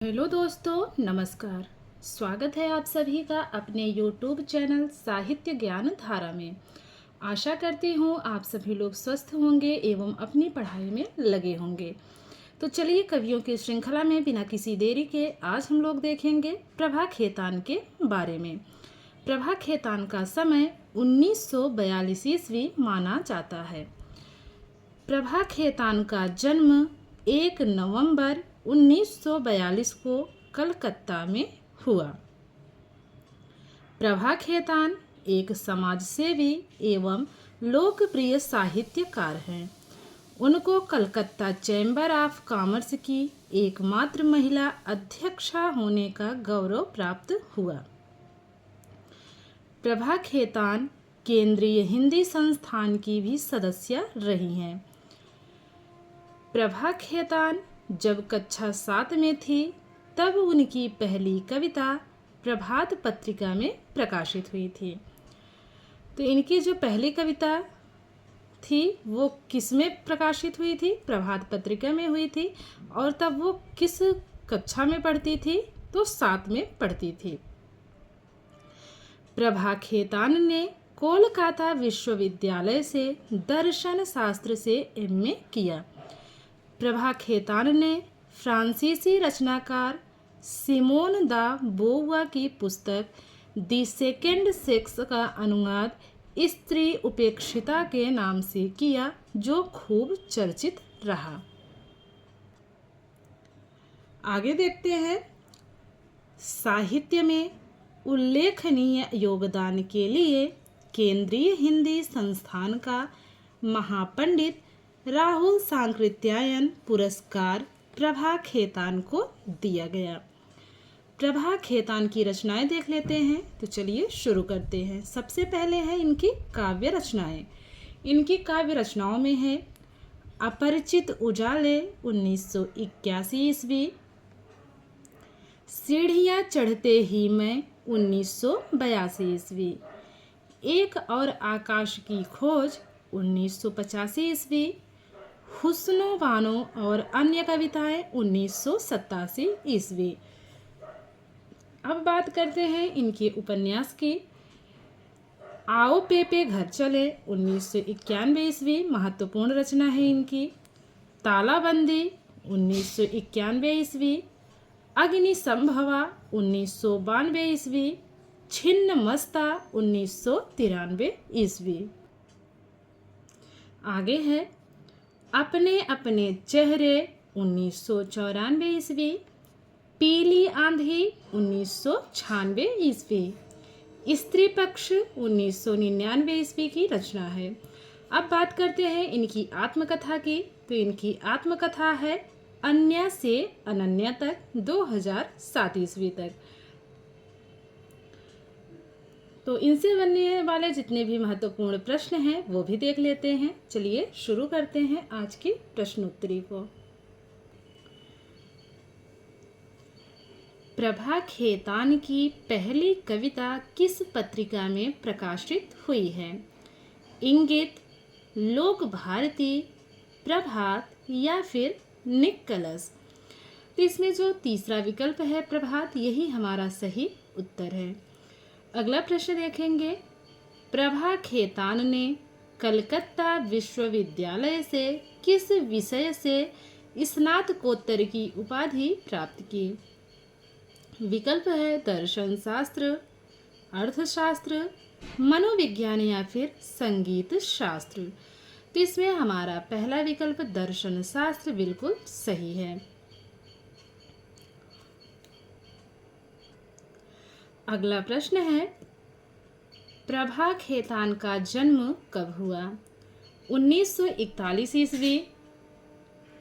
Hello दोस्तों, नमस्कार। स्वागत है आप सभी का अपने YouTube चैनल साहित्य ज्ञान धारा में। आशा करती हूँ आप सभी लोग स्वस्थ होंगे एवं अपनी पढ़ाई में लगे होंगे। तो चलिए कवियों की श्रृंखला में बिना किसी देरी के आज हम लोग देखेंगे प्रभा खेतान के बारे में। प्रभा खेतान का समय 1942 ईस्वी माना जाता है। प्रभा खेतान का जन्म 1 नवंबर 1942 को कलकत्ता में हुआ। प्रभा खेतान एक समाजसेवी एवं लोकप्रिय साहित्यकार हैं। उनको कलकत्ता चैम्बर ऑफ कॉमर्स की एकमात्र महिला अध्यक्षा होने का गौरव प्राप्त हुआ। प्रभा खेतान केंद्रीय हिंदी संस्थान की भी सदस्य रही हैं। प्रभा खेतान जब कक्षा 7 में थी तब उनकी पहली कविता प्रभात पत्रिका में प्रकाशित हुई थी। तो इनकी जो पहली कविता थी वो किस में प्रकाशित हुई थी? प्रभात पत्रिका में हुई थी। और तब वो किस कक्षा में पढ़ती थी? तो 7 में पढ़ती थी। प्रभा खेतान ने कोलकाता विश्वविद्यालय से दर्शन शास्त्र से एमए किया। प्रभा खेतान ने फ्रांसीसी रचनाकार सिमोन दा बोवा की पुस्तक द सेकेंड सेक्स का अनुवाद स्त्री उपेक्षिता के नाम से किया, जो खूब चर्चित रहा। आगे देखते हैं। साहित्य में उल्लेखनीय योगदान के लिए केंद्रीय हिंदी संस्थान का महापंडित राहुल सांकृत्यायन पुरस्कार प्रभा खेतान को दिया गया। प्रभा खेतान की रचनाएं देख लेते हैं। तो चलिए शुरू करते हैं। सबसे पहले है इनकी काव्य रचनाएं। इनकी काव्य रचनाओं में है अपरिचित उजाले 1981 ईस्वी, सीढ़ियाँ चढ़ते ही मैं 1982 ईस्वी, एक और आकाश की खोज 1985 ईस्वी, हुस्नो बानो और अन्य कविताएं 1987 ईस्वी। अब बात करते हैं इनके उपन्यास की। आओ पेपे घर चले 1991 ईस्वी महत्वपूर्ण रचना है इनकी। तालाबंदी 1991 ईस्वी, अग्नि संभवा 1992 ईस्वी, छिन्न मस्ता 1993 ईस्वी। आगे है अपने अपने चेहरे 1994 ईस्वी, पीली आंधी 1996 ईस्वी, स्त्री पक्ष 1999 ईस्वी की रचना है। अब बात करते हैं इनकी आत्मकथा की। तो इनकी आत्मकथा है अन्य से अनन्या तक 2007 ईस्वी तक। तो इनसे बनने वाले जितने भी महत्वपूर्ण प्रश्न हैं वो भी देख लेते हैं। चलिए शुरू करते हैं आज की प्रश्नोत्तरी को। प्रभा खेतान की पहली कविता किस पत्रिका में प्रकाशित हुई है? इंगित, लोक भारती, प्रभात या फिर निकलस? तो इसमें जो तीसरा विकल्प है प्रभात, यही हमारा सही उत्तर है। अगला प्रश्न देखेंगे। प्रभा खेतान ने कलकत्ता विश्वविद्यालय से किस विषय से स्नातकोत्तर की उपाधि प्राप्त की? विकल्प है दर्शन शास्त्र, अर्थशास्त्र, मनोविज्ञान या फिर संगीत शास्त्र। तो इसमें हमारा पहला विकल्प दर्शन शास्त्र बिल्कुल सही है। अगला प्रश्न है प्रभा खेतान का जन्म कब हुआ? 1941 ईस्वी,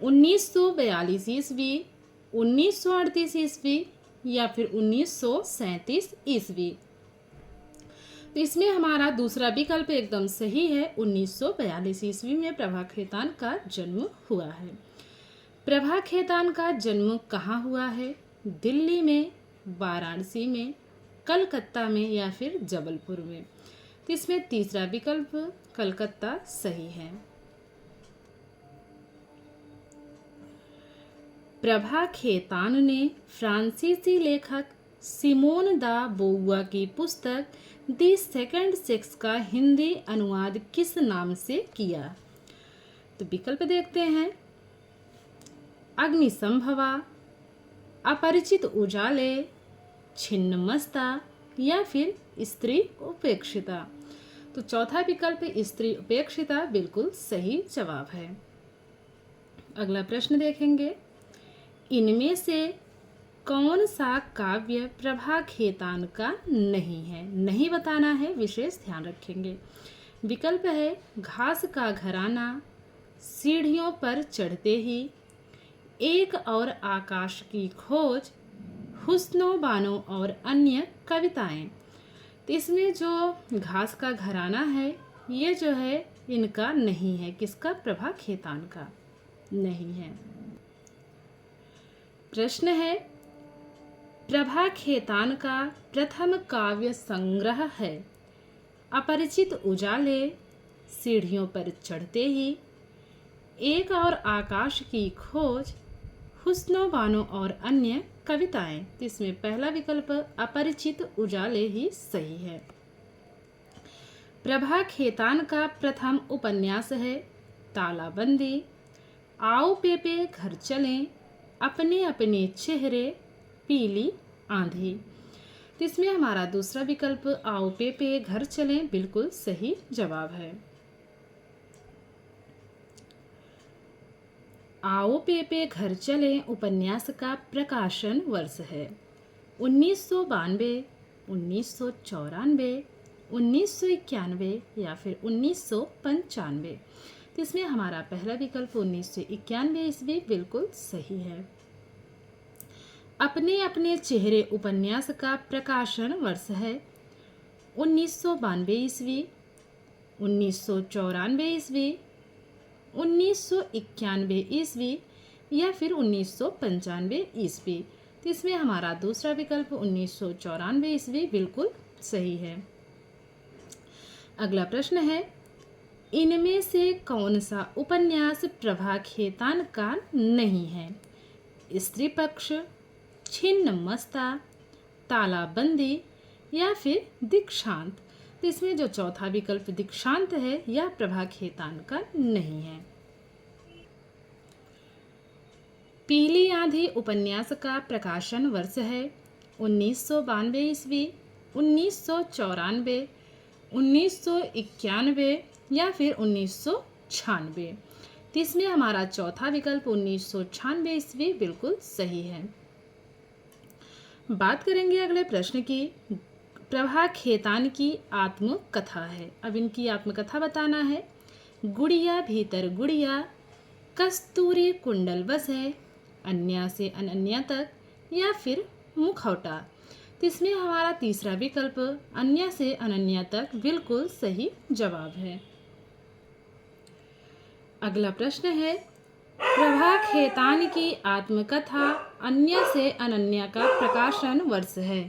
1942 ईस्वी, 1938 ईस्वी या फिर 1937 ईस्वी? तो इसमें हमारा दूसरा विकल्प एकदम सही है। 1942 ईस्वी में प्रभा खेतान का जन्म हुआ है। प्रभा खेतान का जन्म कहाँ हुआ है? दिल्ली में, वाराणसी में, कलकत्ता में या फिर जबलपुर में? तो इसमें तीसरा विकल्प कलकत्ता सही है। प्रभा खेतान ने फ्रांसीसी लेखक सिमोन दा बोउआ की पुस्तक दी सेकंड सेक्स का हिंदी अनुवाद किस नाम से किया? तो विकल्प देखते हैं। अग्निसंभवा, अपरिचित उजाले, छिन्नमस्ता या फिर स्त्री उपेक्षिता। तो चौथा विकल्प स्त्री उपेक्षिता बिल्कुल सही जवाब है। अगला प्रश्न देखेंगे, इनमें से कौन सा काव्य प्रभा खेतान का नहीं है? नहीं बताना है, विशेष ध्यान रखेंगे। विकल्प है घास का घराना, सीढ़ियों पर चढ़ते ही, एक और आकाश की खोज, हुस्नो बानो और अन्य कविताएं। तो इसमें जो घास का घराना है ये जो है इनका नहीं है। किसका? प्रभा खेतान का नहीं है। प्रश्न है, प्रभा खेतान का प्रथम काव्य संग्रह है अपरिचित उजाले, सीढ़ियों पर चढ़ते ही, एक और आकाश की खोज, हुस्नो बानो और अन्य कविताएं। तो इसमें पहला विकल्प अपरिचित उजाले ही सही है। प्रभा खेतान का प्रथम उपन्यास है तालाबंदी, आओ पेपे घर चलें, अपने अपने चेहरे, पीली आंधी। तो इसमें हमारा दूसरा विकल्प आओ पेपे घर चलें बिल्कुल सही जवाब है। आओ पेपे घर चलें उपन्यास का प्रकाशन वर्ष है 1992, 1994, 1991 या फिर 1995। तो इसमें हमारा पहला विकल्प 1991 ईस्वी बिल्कुल सही है। अपने अपने चेहरे उपन्यास का प्रकाशन वर्ष है 1992 ईस्वी, 1994 ईस्वी, 1991 ईस्वी या फिर 1995 ईस्वी। तो इसमें हमारा दूसरा विकल्प 1994 ईस्वी बिल्कुल सही है। अगला प्रश्न है, इनमें से कौन सा उपन्यास प्रभा खेतान का नहीं है? स्त्री पक्ष, छिन्नमस्ता, तालाबंदी या फिर दीक्षांत। तो इसमें जो चौथा विकल्प दीक्षांत है यह प्रभा खेतान का नहीं है। पीली आंधी उपन्यास का प्रकाशन वर्ष है 1992 ईस्वी, 1994, 1991 या फिर 1996। तो इसमें हमारा चौथा विकल्प 1996 ईस्वी बिल्कुल सही है। बात करेंगे अगले प्रश्न की। प्रभा खेतान की आत्मकथा है। अब इनकी आत्मकथा बताना है। गुड़िया भीतर गुड़िया, कस्तूरी कुंडल बसे, अन्या से अनन्या तक या फिर मुखौटा। तो इसमें हमारा तीसरा विकल्प अन्या से अनन्या तक बिल्कुल सही जवाब है। अगला प्रश्न है, प्रभा खेतान की आत्मकथा अन्या से अनन्या का प्रकाशन वर्ष है।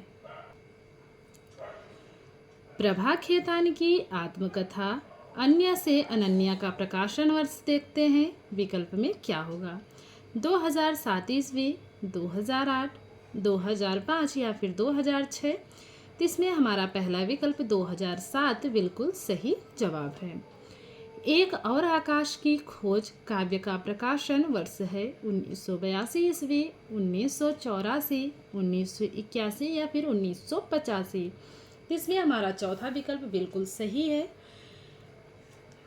प्रभा खेतान की आत्मकथा अन्या से अनन्या का प्रकाशन वर्ष देखते हैं विकल्प में क्या होगा। 2007 ईस्वी, 2008, 2005 या फिर 2006। तो इसमें हमारा पहला विकल्प 2007 बिल्कुल सही जवाब है। एक और आकाश की खोज काव्य का प्रकाशन वर्ष है 1982 ईस्वी, 1984, 1981 या फिर 1985। इसमें हमारा चौथा विकल्प बिल्कुल सही है।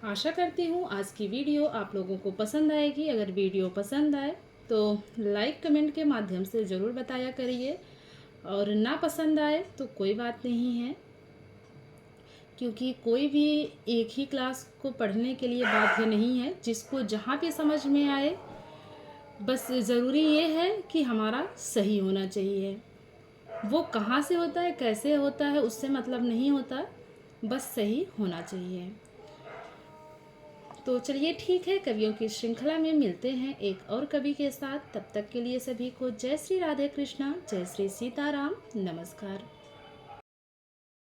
आशा करती हूँ आज की वीडियो आप लोगों को पसंद आएगी। अगर वीडियो पसंद आए तो लाइक कमेंट के माध्यम से ज़रूर बताया करिए, और ना पसंद आए तो कोई बात नहीं है, क्योंकि कोई भी एक ही क्लास को पढ़ने के लिए बाध्य नहीं है। जिसको जहाँ पे समझ में आए, बस ज़रूरी ये है कि हमारा सही होना चाहिए। वो कहाँ से होता है, कैसे होता है, उससे मतलब नहीं होता, बस सही होना चाहिए। तो चलिए ठीक है, कवियों की श्रृंखला में मिलते हैं एक और कवि के साथ। तब तक के लिए सभी को जय श्री राधे कृष्णा, जय श्री सीताराम, नमस्कार।